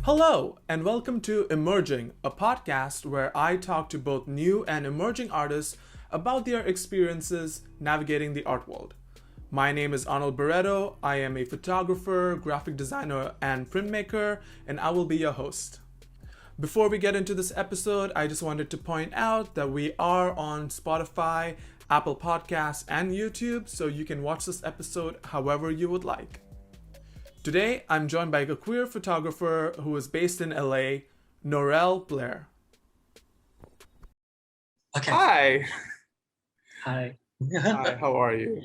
Hello, and welcome to Emerging, a podcast where I talk to both new and emerging artists about their experiences navigating the art world. My name is Arnold Barretto. I am a photographer, graphic designer, and printmaker, and I will be your host. Before we get into this episode, I just wanted to point out that we are on Spotify, Apple Podcasts, and YouTube, so you can watch this episode however you would like. Today, I'm joined by a queer photographer who is based in LA, Norrel Blair. Okay. Hi. Hi. Hi, how are you?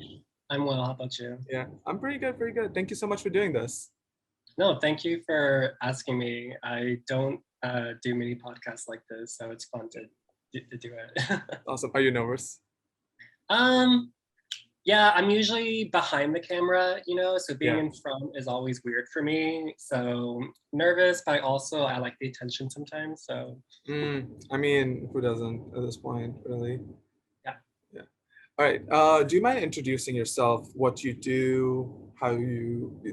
I'm well. How about you? Yeah, I'm pretty good, pretty good. Thank you so much for doing this. No, thank you for asking me. I don't do many podcasts like this, so it's fun to do it. Awesome. Are you nervous? um, yeah, I'm usually behind the camera, so being Yeah. in front is always weird for me. So nervous, but also I like the attention sometimes. So I mean, who doesn't at this point, really? yeah. Yeah. All right. Do you mind introducing yourself, what you do,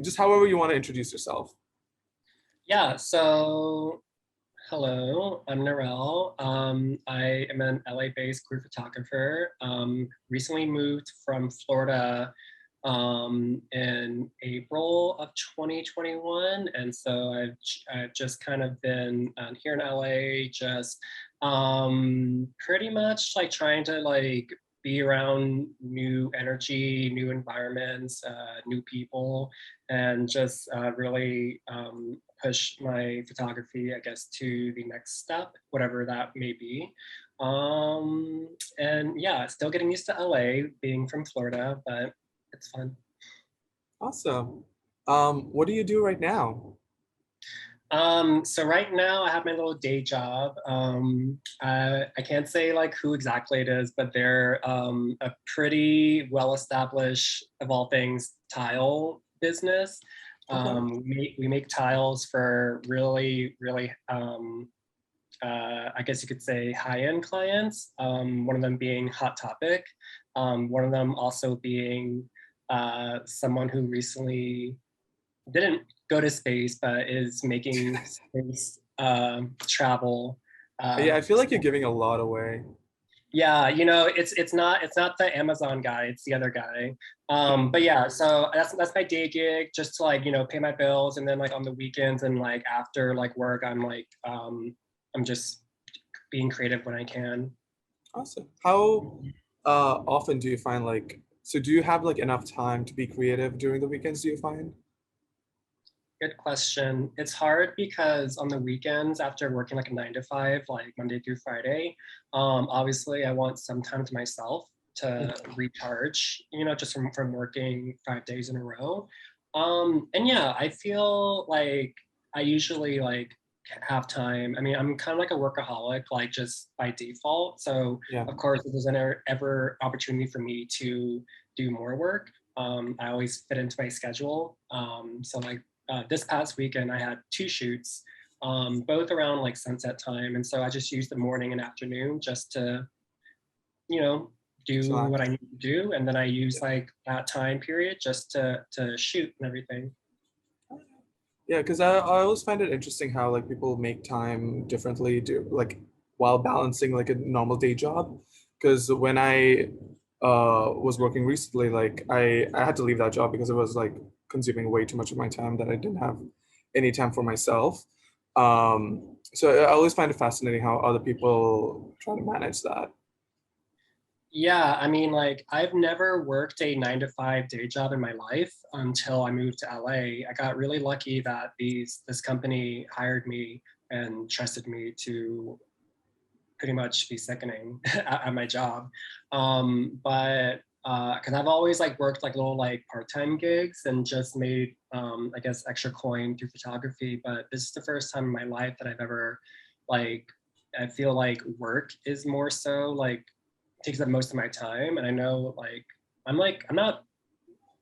just however you want to introduce yourself? Yeah, so hello, I'm Norrel. I am an LA-based queer photographer. Recently moved from Florida in April of 2021, and so I've just kind of been here in LA, just pretty much like trying to like be around new energy, new environments, new people, and just really push my photography, I guess, to the next step, whatever that may be. And yeah, still getting used to LA, being from Florida, but it's fun. Awesome. What do you do right now? So right now I have my little day job. I can't say like who exactly it is, but they're a pretty well-established, of all things, tile business. Okay. We make tiles for really, really, I guess you could say high-end clients. One of them being Hot Topic. One of them also being someone who recently didn't go to space, but is making space travel. Yeah, I feel like you're giving a lot away. Yeah, it's not the Amazon guy, it's the other guy. But yeah, so that's my day gig, just to like pay my bills, and then like on the weekends and like after like work, I'm just being creative when I can. Awesome. How often do you find so do you have like enough time to be creative during the weekends, do you find? Good question. It's hard because on the weekends, after working like a 9 to 5, like Monday through Friday, obviously I want some time to myself to recharge, just from working 5 days in a row. And yeah, I feel like I usually like have time. I mean, I'm kind of like a workaholic, like just by default. So Yeah. of course, if there's ever opportunity for me to do more work, I always fit into my schedule. So like this past weekend, I had 2 shoots, both around like sunset time. And so I just used the morning and afternoon just to, you know, do what I need to do. And then I use like that time period just to shoot and everything. Yeah, because I always find it interesting how like people make time differently, like while balancing like a normal day job. Because when I was working recently, like I had to leave that job because it was like consuming way too much of my time that I didn't have any time for myself. So I always find it fascinating how other people try to manage that. Yeah, I mean, like I've never worked a 9 to 5 day job in my life until I moved to LA. I got really lucky that this company hired me and trusted me to pretty much be sickening at my job. But because I've always like worked like little like part-time gigs and just made I guess extra coin through photography. But this is the first time in my life that I've ever like I feel like work is more so like takes up most of my time. And I know like I'm not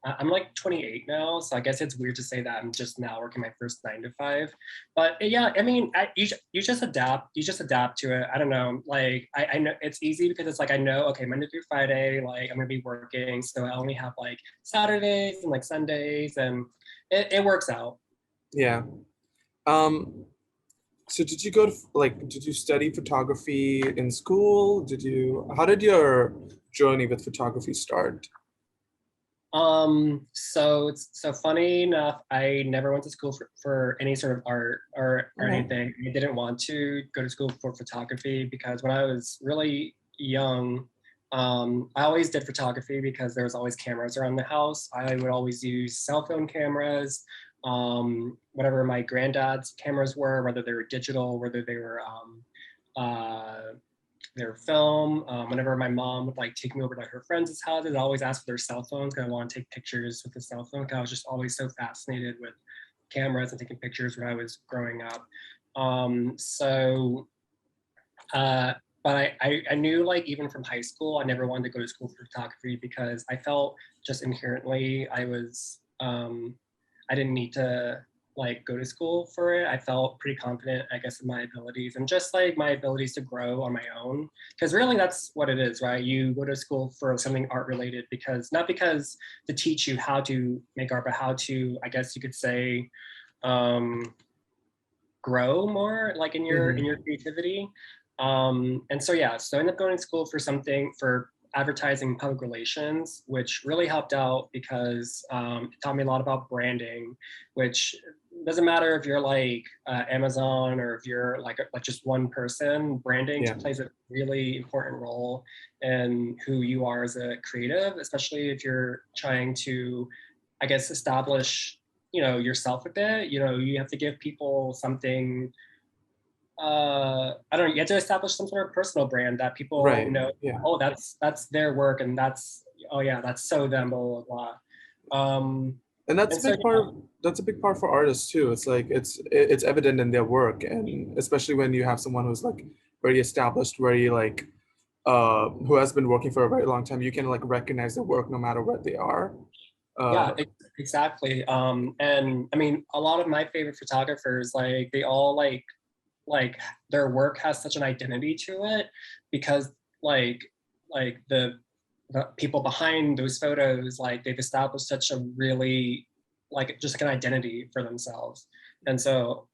I'm like 28 now, so I guess it's weird to say that I'm just now working my first 9 to 5. But yeah, I mean, you just adapt. You just adapt to it. I don't know. Like I know it's easy because it's like I know okay Monday through Friday, like I'm gonna be working, so I only have like Saturdays and like Sundays, and it works out. Yeah. Um, So did you go to like, did you study photography in school? How did your journey with photography start? So it's so funny enough, I never went to school for any sort of art or Okay. anything. I didn't want to go to school for photography because when I was really young, I always did photography because there was always cameras around the house. I would always use cell phone cameras, whatever my granddad's cameras were, whether they were digital, whether they were uh, their film. Whenever my mom would like take me over to her friends' houses, I always ask for their cell phones because I want to take pictures with the cell phone. Because I was just always so fascinated with cameras and taking pictures when I was growing up. Um, so, uh, but I knew like even from high school, I never wanted to go to school for photography because I felt just inherently I didn't need to like go to school for it. I felt pretty confident, I guess, in my abilities and just like my abilities to grow on my own. Because really, that's what it is, right? You go to school for something art related because not because to teach you how to make art, but how to, I guess you could say, um, grow more like in your Mm-hmm. creativity. And so yeah, so I ended up going to school for something for advertising and public relations, which really helped out because it taught me a lot about branding, which doesn't matter if you're like Amazon or if you're like just one person. Branding Yeah. plays a really important role in who you are as a creative, especially if you're trying to, I guess, establish yourself a bit. You have to give people something. I don't know, you have to establish some sort of personal brand that people Right. know. Yeah. Oh, that's their work, and that's, oh yeah, that's so them, blah blah blah. And that's And a so big part that's a big part for artists too. It's like it's evident in their work, and especially when you have someone who's like very established, very like who has been working for a very long time, you can like recognize their work no matter what they are. yeah, uh exactly. And I mean, a lot of my favorite photographers, like they all like their work has such an identity to it because like like the people behind those photos, like they've established such a really like just like an identity for themselves. And so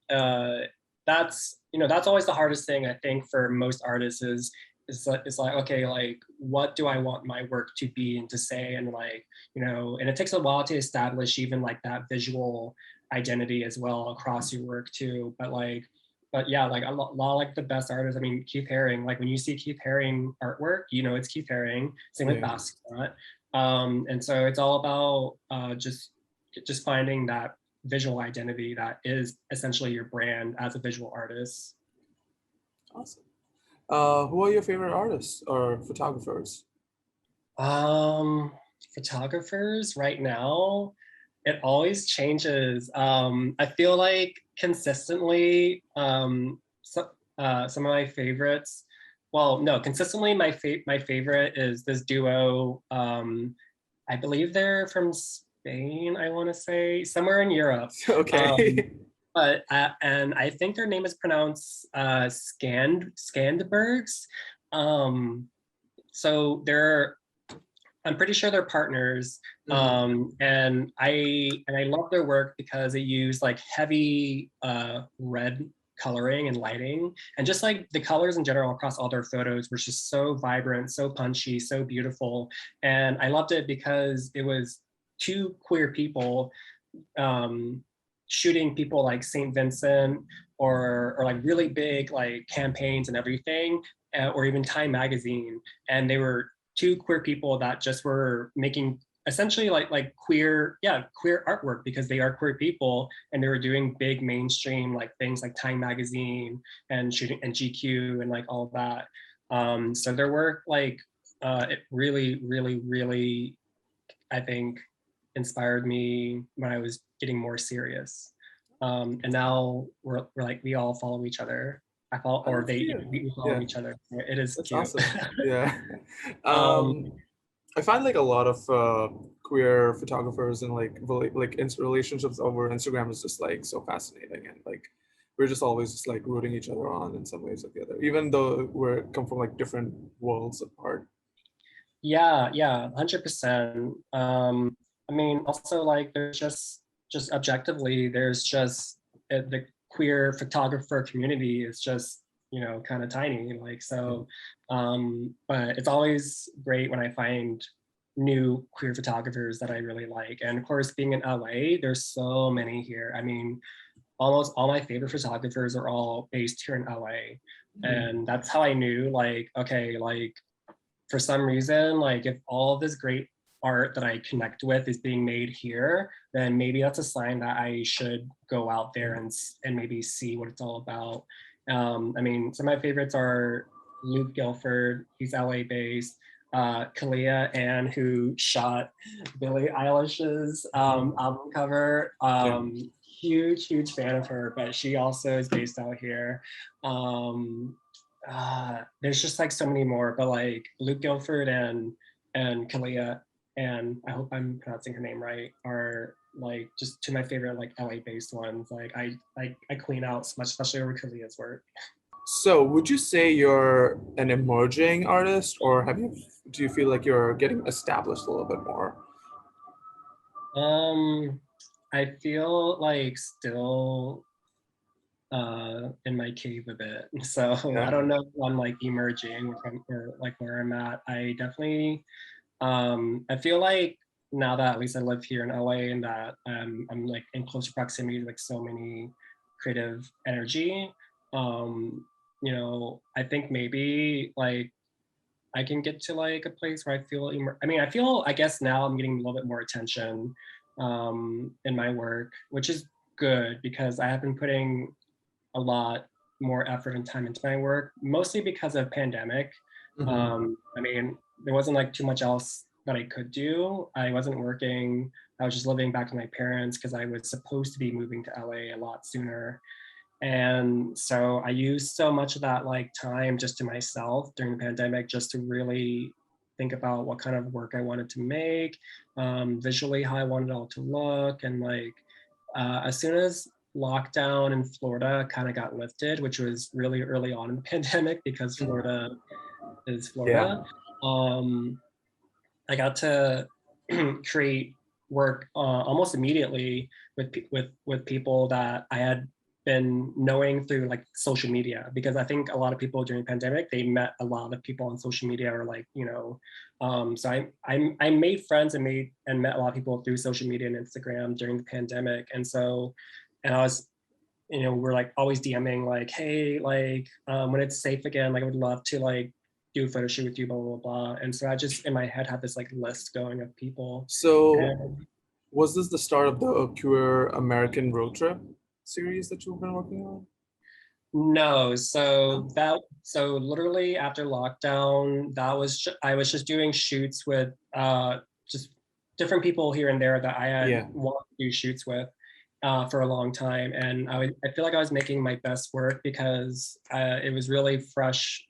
that's that's always the hardest thing I think for most artists is like, okay, like what do I want my work to be and to say, and like and it takes a while to establish even like that visual identity as well across your work too. But yeah, like a lot like the best artists. I mean, Keith Haring. Like when you see Keith Haring artwork, it's Keith Haring. Same with yeah. Basquiat. And so it's all about just finding that visual identity that is essentially your brand as a visual artist. Awesome. Who are your favorite artists or photographers? Um, Photographers right now, it always changes. I feel like consistently, some of my favorites. Well, no, consistently my favorite is this duo. I believe they're from Spain. I want to say somewhere in Europe. Um, Okay. but and I think their name is pronounced Scandbergs. Um, so they're I'm pretty sure they're partners. Mhm. And I love their work because they use like heavy red coloring and lighting, and just like the colors in general across all their photos were just so vibrant, so punchy, so beautiful. And I loved it because it was two queer people um, shooting people like St. Vincent or like really big like campaigns and everything, or even Time Magazine, and they were two queer people that just were making essentially like queer artwork because they are queer people, and they were doing big mainstream like things like Time Magazine and shooting and GQ and like all that. So their work it really really really I think inspired me when I was getting more serious. And now we're like we all follow each other. I follow, Oh, or that's they cute. we follow Yeah, each other. It is that's cute. awesome. Yeah. um, I find like a lot of queer photographers and like relationships over Instagram is just like so fascinating, and like we're just always just like rooting each other on in some ways or the other, even though we're come from like different worlds apart. yeah, 100%. I mean, also like there's just objectively, there's just the queer photographer community is just, you know, kind of tiny. Like, so, but it's always great when I find new queer photographers that I really like. And of course, being in LA, there's so many here. I mean, almost all my favorite photographers are all based here in LA. And that's how I knew, like, okay, like for some reason, like if all of this great art that I connect with is being made here, then maybe that's a sign that I should go out there and maybe see what it's all about. I mean, some of my favorites are Luke Guilford, he's LA based, Kalia Ann, who shot Billie Eilish's album cover. Huge fan of her, but she also is based out here. There's just like so many more, but like Luke Guilford and Kalia, and I hope I'm pronouncing her name right, are like just two of my favorite like LA based ones. Like I queen out so much, especially over Kalia's work. So, would you say you're an emerging artist, or do you feel like you're getting established a little bit more? Um, I feel like still in my cave a bit. So Yeah. I don't know if I'm like emerging or like where I'm at. I definitely I feel like now that at least I live here in LA and that I'm like in closer proximity to like so many creative energy. You know, I think maybe like I can get to like a place where I feel I mean, I feel I guess now I'm getting a little bit more attention in my work, which is good because I have been putting a lot more effort and time into my work, mostly because of pandemic. I mean, there wasn't like too much else that I could do. I wasn't working. I was just living back with my parents because I was supposed to be moving to LA a lot sooner. And so I used so much of that like time just to myself during the pandemic, just to really think about what kind of work I wanted to make, visually how I wanted it all to look. And like, as soon as lockdown in Florida kind of got lifted, which was really early on in the pandemic because Florida is Yeah. Florida, I got to create work almost immediately with people that I had been knowing through like social media, because I think a lot of people during the pandemic, they met a lot of people on social media, or like, you know, so I made friends and met a lot of people through social media and Instagram during the pandemic. And so, and I was, you know, we're like always DMing like, hey, like when it's safe again, like I would love to like do a photo shoot with you, blah, blah, blah. And so I just in my head had this like list going of people. So, And was this the start of the Queer American Road Trip series that you've been working on? no, so literally after lockdown, I was just doing shoots with just different people here and there that I had Yeah. wanted to do shoots with for a long time. And I feel like I was making my best work because it was really fresh.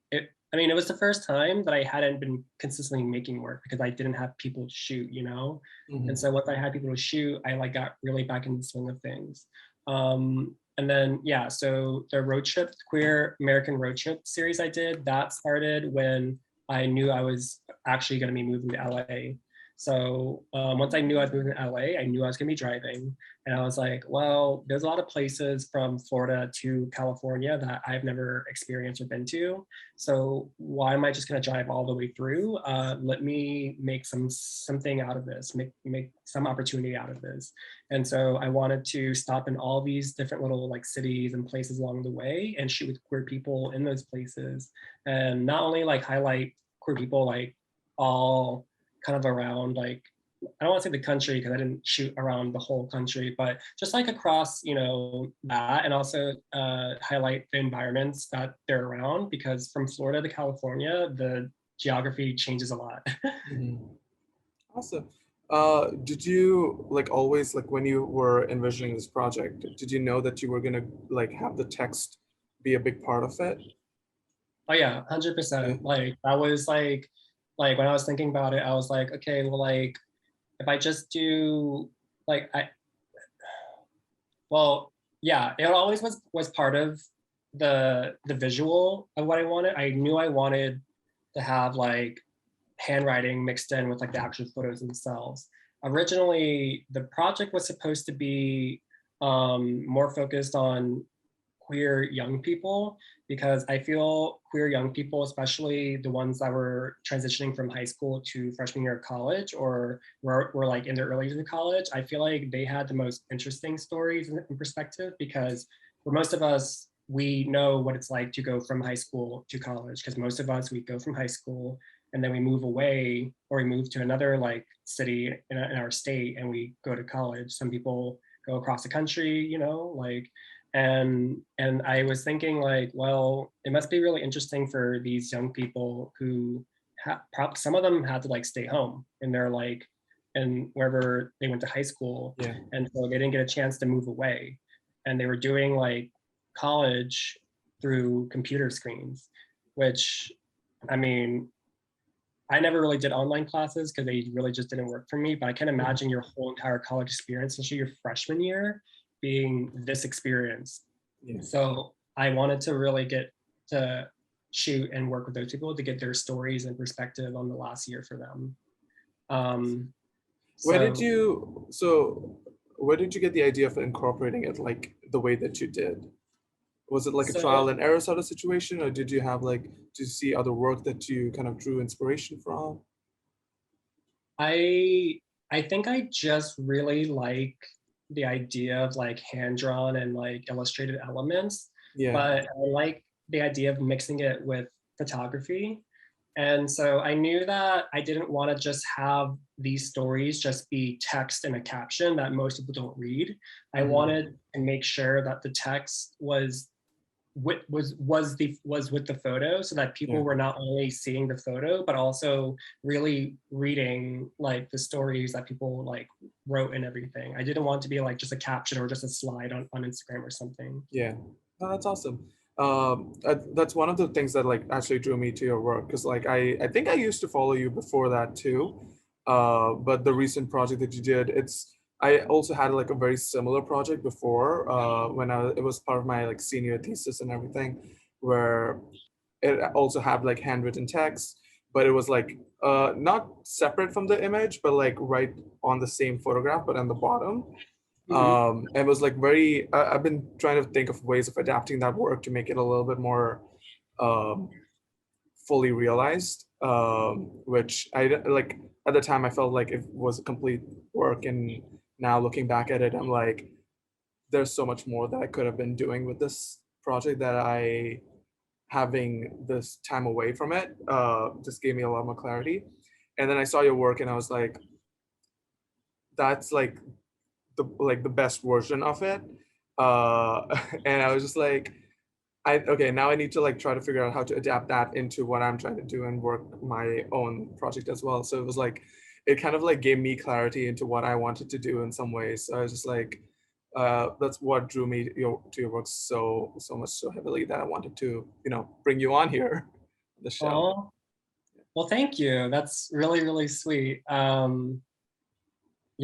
I mean, it was the first time that I hadn't been consistently making work because I didn't have people to shoot, you know? And so once I had people to shoot, I like got really back in the swing of things. And then, yeah, so the road trip, Queer American Road Trip series I did, that started when I knew I was actually going to be moving to LA. So once I knew I was moving to LA, I knew I was going to be driving. And I was like, well, there's a lot of places from Florida to California that I've never experienced or been to. So why am I just going to drive all the way through? Let me make something out of this, make some opportunity out of this. And so I wanted to stop in all these different little like cities and places along the way and shoot with queer people in those places. And not only like highlight queer people like all kind of around like, I don't want to say the country because I didn't shoot around the whole country, but just like across, you know, that, and also highlight the environments that they're around, because from Florida to California, the geography changes a lot. Awesome. Did you like always like when you were envisioning this project, did you know that you were gonna like have the text be a big part of it? Oh yeah, Yeah. 100%. Like that was like when I was thinking about it, I was like, okay, well, like if I just do like well, yeah, it always was part of the visual of what I wanted. I knew I wanted to have like handwriting mixed in with like the actual photos themselves. Originally, the project was supposed to be more focused on queer young people, because I feel queer young people, especially the ones that were transitioning from high school to freshman year of college, or were like in their early years of college, I feel like they had the most interesting stories in perspective, because for most of us, we know what it's like to go from high school to college, because most of us, we go from high school and then we move away, or we move to another like city in our state and we go to college. Some people go across the country, you know, like, and I was thinking like, well, it must be really interesting for these young people who some of them had to like stay home and they're like, and wherever they went to high school, Yeah. and so they didn't get a chance to move away, and they were doing like college through computer screens, which, I mean, I never really did online classes because they really just didn't work for me. But I can imagine your whole entire college experience, especially your freshman year, being this experience. Yeah. So I wanted to really get to shoot and work with those people to get their stories and perspective on the last year for them. Um, Where did so you so where did you get the idea of incorporating it like the way that you did? Was it like a trial so and error sort of situation, or did you have like, did you see other work that you kind of drew inspiration from? I I think I just really like the idea of like hand drawn and like illustrated elements, Yeah. but I like the idea of mixing it with photography. And so I knew that I didn't want to just have these stories just be text and a caption that most people don't read. I Mhm. wanted to make sure that the text was with the photo, so that Yeah. people were not only seeing the photo but also really reading like the stories that people like wrote and everything. I didn't want to be like just a caption or just a slide on Instagram or something. Yeah. No, that's awesome. That's one of the things that like actually drew me to your work, because like I think I used to follow you before that too. But the recent project that you did, it's I also had like a very similar project before, when it was part of my like senior thesis and everything, where it also had like handwritten text, but it was like not separate from the image, but like right on the same photograph, but on the bottom. Mm-hmm. It was like very, I've been trying to think of ways of adapting that work to make it a little bit more um, fully realized, which I like at the time I felt like it was a complete work, and now looking back at it, I'm like, there's so much more that I could have been doing with this project, that I having this time away from it just gave me a lot more clarity. And then I saw your work and I was like, that's like the best version of it. uh and I was just like, okay, now I need to like try to figure out how to adapt that into what I'm trying to do and work my own project as well. So it was like, it kind of like gave me clarity into what I wanted to do in some ways. So I was just like, that's what drew me to your work so much, so heavily, that I wanted to, bring you on here on the show. Oh, well, thank you. That's really, really sweet.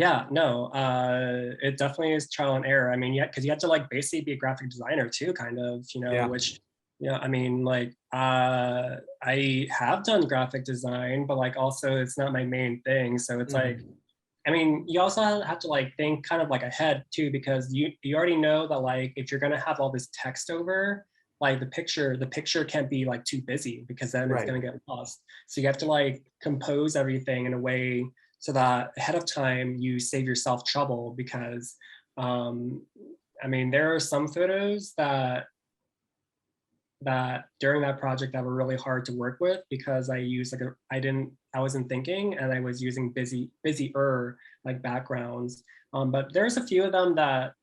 Yeah, no, it definitely is trial and error. I mean, yeah, because you have to like basically be a graphic designer too, kind of, Yeah. which, yeah, I mean, like, I have done graphic design, but like also it's not my main thing. So it's like, Mhm. I mean, you also have to like think kind of like ahead too, because you already know that like if you're gonna have all this text over, like the picture can't be like too busy, because then it's Right. gonna get lost. So you have to like compose everything in a way so that ahead of time you save yourself trouble, because um, I mean, there are some photos that during that project that were really hard to work with, because I used like I wasn't thinking, and I was using busier like backgrounds. But there's a few of them that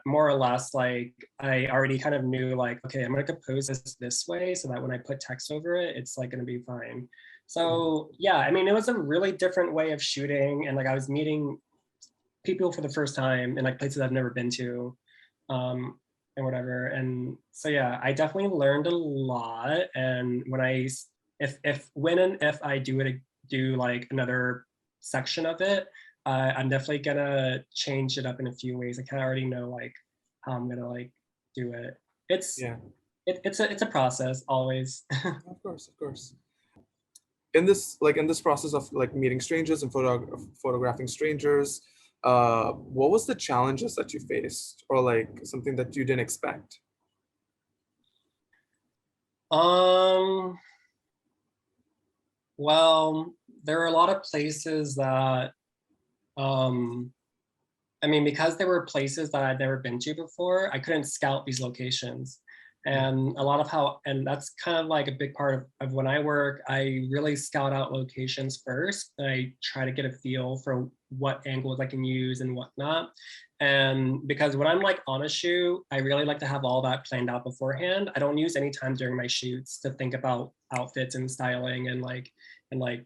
more or less like I already kind of knew like, okay, I'm gonna compose this way so that when I put text over it, it's like gonna be fine. So yeah, I mean, it was a really different way of shooting, and like I was meeting people for the first time in like places I've never been to, um, and whatever. And so yeah, I definitely learned a lot. And when if when and if I do like another section of it, I'm definitely gonna change it up in a few ways. I kind of already know like how I'm gonna like do it. It's Yeah. it's a process always. Of course, of course. In this process of like meeting strangers and photographing strangers, what was the challenges that you faced, or like something that you didn't expect? Um, well, there are a lot of places that, um, I mean, because there were places that I'd never been to before, I couldn't scout these locations. And a lot of how, and that's kind of like a big part of when I work, I really scout out locations first. And I try to get a feel for what angles I can use and whatnot. And because when I'm like on a shoot, I really like to have all that planned out beforehand. I don't use any time during my shoots to think about outfits and styling and like I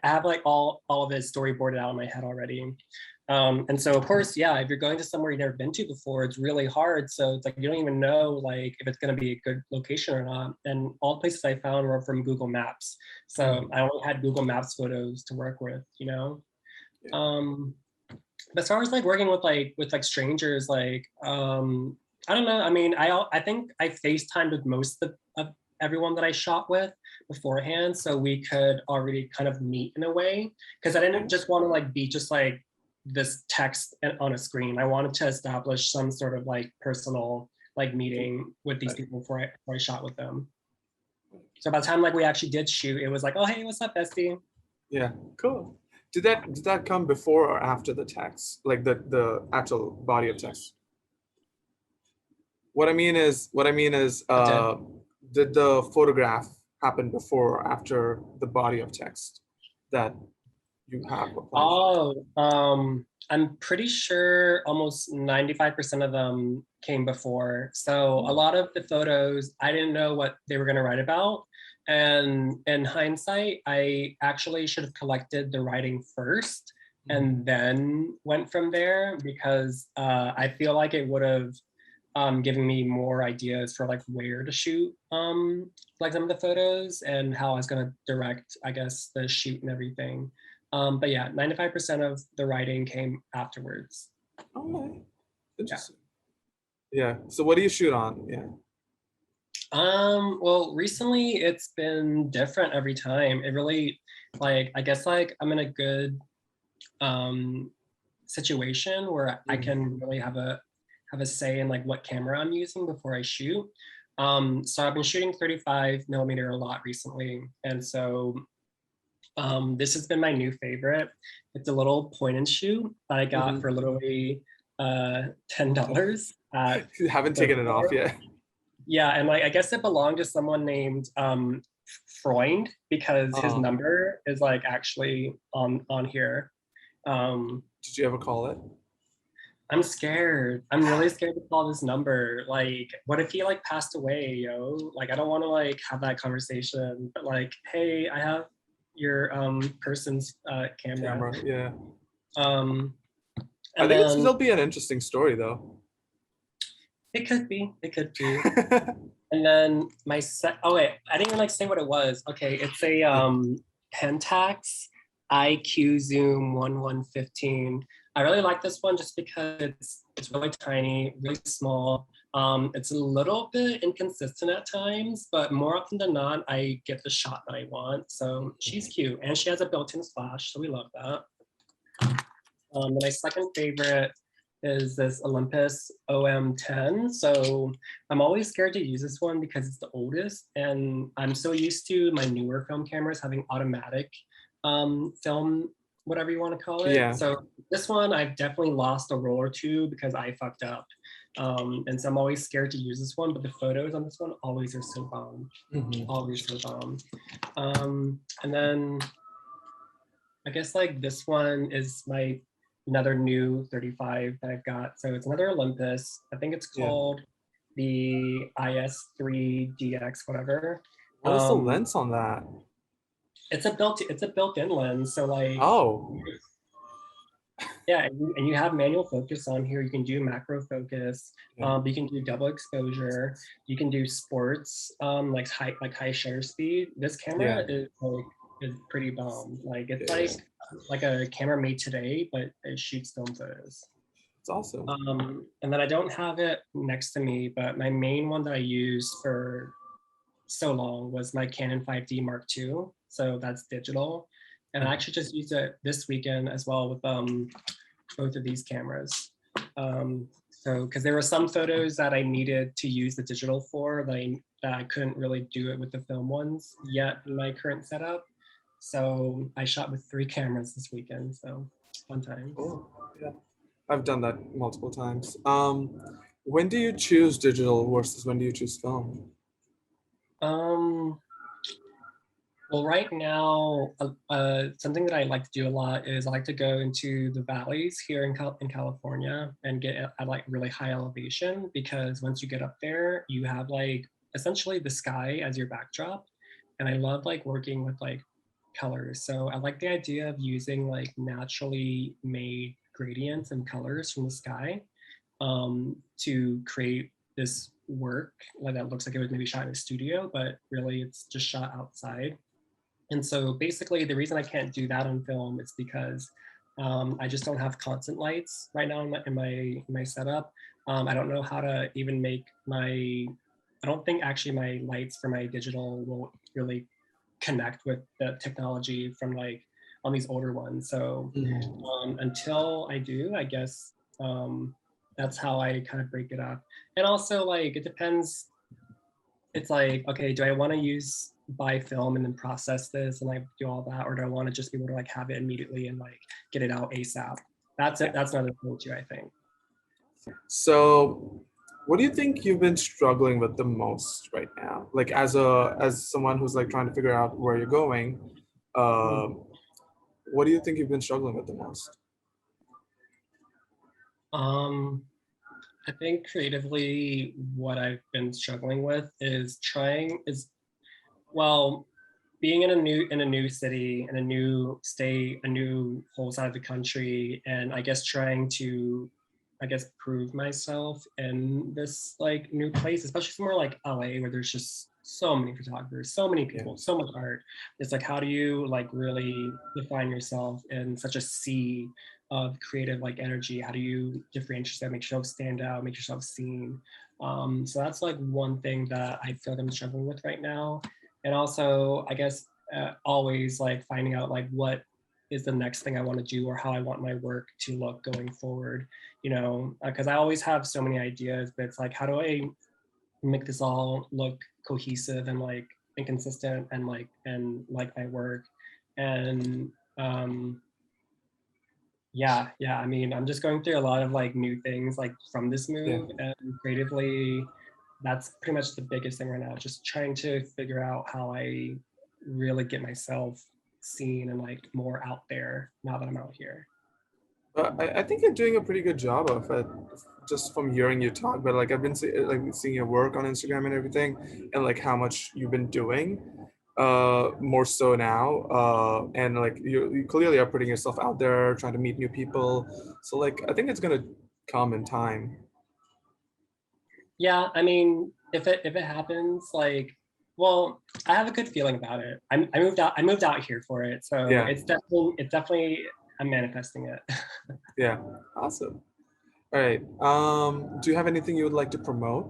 have like all of it storyboarded out in my head already. And so of course, yeah, if you're going to somewhere you've never been to before, it's really hard. So it's like you don't even know like if it's going to be a good location or not. And all the places I found were from Google Maps. So I only had Google Maps photos to work with, you know. Um, but as far as like working with like strangers, I don't know. I mean, I think I FaceTimed with most of everyone that I shot with beforehand, so we could already kind of meet in a way. Because I didn't just want to like be just like this text on a screen. I wanted to establish some sort of like personal like meeting with these people before I shot with them. So by the time like we actually did shoot, it was like, oh hey, what's up, bestie? Yeah, cool. Did that come before or after the text? Like the actual body of text? What I mean is, It did. did the photograph happen before or after the body of text that you have applied for? Oh, I'm pretty sure almost 95% of them came before. So a lot of the photos, I didn't know what they were going to write about. And in hindsight, I actually should have collected the writing first and then went from there because I feel like it would have given me more ideas for like where to shoot like some of the photos and how I was going to direct, I guess, the shoot and everything. But yeah, 95% of the writing came afterwards. Okay, Yeah. interesting. Yeah. So what do you shoot on? Yeah. Well, recently it's been different every time. It really like I guess like I'm in a good um situation where I can really have a say in like what camera I'm using before I shoot. So I've been shooting 35 millimeter a lot recently. And so this has been my new favorite. It's a little point and shoot that I got for literally $10 at You haven't the taken it off store. yet. Yeah, and like I guess it belonged to someone named Freund because his Oh, number is like actually on here. Um, did you ever call it? I'm scared. I'm really scared to call this number. Like, what if he like passed away, yo? Like, I don't want to like have that conversation. But like, hey, I have your person's camera. Camera. Yeah. Um, I and think it's then still be an interesting story though. it could be, it could be. And then my set. Oh wait, I didn't even like say what it was. Okay, it's a Pentax IQ Zoom 1115. I really like this one just because it's really tiny, really small. It's a little bit inconsistent at times, but more often than not, I get the shot that I want. So she's cute, and she has a built-in flash, so we love that. My second favorite is this Olympus OM10. So I'm always scared to use this one because it's the oldest, and I'm so used to my newer film cameras having automatic film, whatever you want to call it. Yeah. So this one, I've definitely lost a roll or two because I fucked up. And so I'm always scared to use this one, but the photos on this one always are so bomb, always so bomb. And then I guess like this one is my another new 35 that I've got. So it's another Olympus. I think it's Yeah. called the IS3DX, whatever. What is the lens on that? It's a built-in lens. So like Oh. yeah, and you have manual focus on here. You can do macro focus. Yeah. You can do double exposure. You can do sports, like high shutter speed. This Yeah. camera is pretty bomb. Like it's Yeah. like a camera made today, but it shoots film photos. It's awesome. And then I don't have it next to me, but my main one that I used for so long was my Canon 5D Mark II. So that's digital. And I actually just used it this weekend as well with both of these cameras. So, because there were some photos that I needed to use the digital for that I couldn't really do it with the film ones yet in my current setup. So I shot with 3 cameras this weekend. So fun times. Oh, yeah. I've done that multiple times. When do you choose digital versus when do you choose film? Um, well, right now, something that I like to do a lot is I like to go into the valleys here in California and get at like really high elevation, because once you get up there, you have like essentially the sky as your backdrop. And I love like working with like colors. So I like the idea of using like naturally made gradients and colors from the sky, to create this work like that looks like it was maybe shot in a studio, but really it's just shot outside. And so basically the reason I can't do that on film is because I just don't have constant lights right now in my setup. I don't know how to even make I don't think actually my lights for my digital will really connect with the technology from like on these older ones. So until I do, I guess that's how I kind of break it up. And also like it depends. It's like, okay, do I want to use buy film and then process this and like do all that, or do I want to just be able to like have it immediately and like get it out ASAP? That's it. That's another thing too, I think. So, what do you think you've been struggling with the most right now? Like as someone who's like trying to figure out where you're going, Mhm. uh, what do you think you've been struggling with the most? Um, I think creatively, what I've been struggling with is well, being in a new city, in a new state, a new whole side of the country, and I guess trying to, I guess, prove myself in this like new place, especially somewhere like LA where there's just so many photographers, so many Yeah. people, so much art. It's like, how do you like really define yourself in such a sea of creative like energy? How do you differentiate yourself, make yourself stand out, make yourself seen? So that's like one thing that I feel like I'm struggling with right now. And also I guess always like finding out like what is the next thing I want to do or how I want my work to look going forward, because I always have so many ideas, but it's like, how do I make this all look cohesive and like inconsistent and like my work. And yeah, I mean, I'm just going through a lot of like new things like from this Yeah. move, and creatively that's pretty much the biggest thing right now, just trying to figure out how I really get myself seen and like more out there now that I'm out here. I think you're doing a pretty good job of it, just from hearing you talk. But like I've been like seeing your work on Instagram and everything, and like how much you've been doing, more so now. And like you clearly are putting yourself out there, trying to meet new people. So like I think it's gonna come in time. Yeah, I mean, if it happens, like, well, I have a good feeling about it. I moved out here for it, so Yeah, it's definitely I'm manifesting it. yeah, awesome. All right. Do you have anything you would like to promote?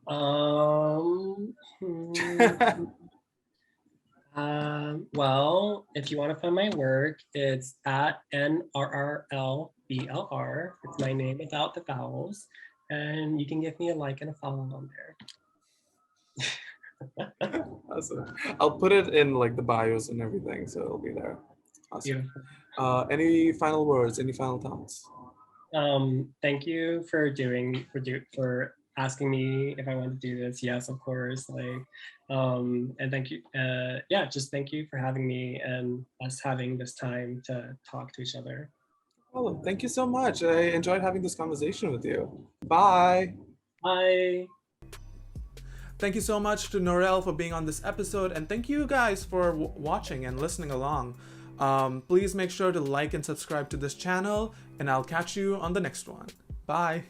Um, hmm, well, if you want to find my work, it's at NRRLBLR. It's my name without the vowels, and you can give me a like and a follow on there. Awesome. I'll put it in like the bios and everything, so it'll be there. Awesome. Beautiful. Any final words? Any final thoughts? Thank you for asking me if I want to do this. Yes, of course. Like, and thank you. Yeah, just thank you for having me and us having this time to talk to each other. Well, thank you so much. I enjoyed having this conversation with you. Bye. Bye. Thank you so much to Norrel for being on this episode, and thank you guys for watching and listening along. Please make sure to like and subscribe to this channel, and I'll catch you on the next one. Bye.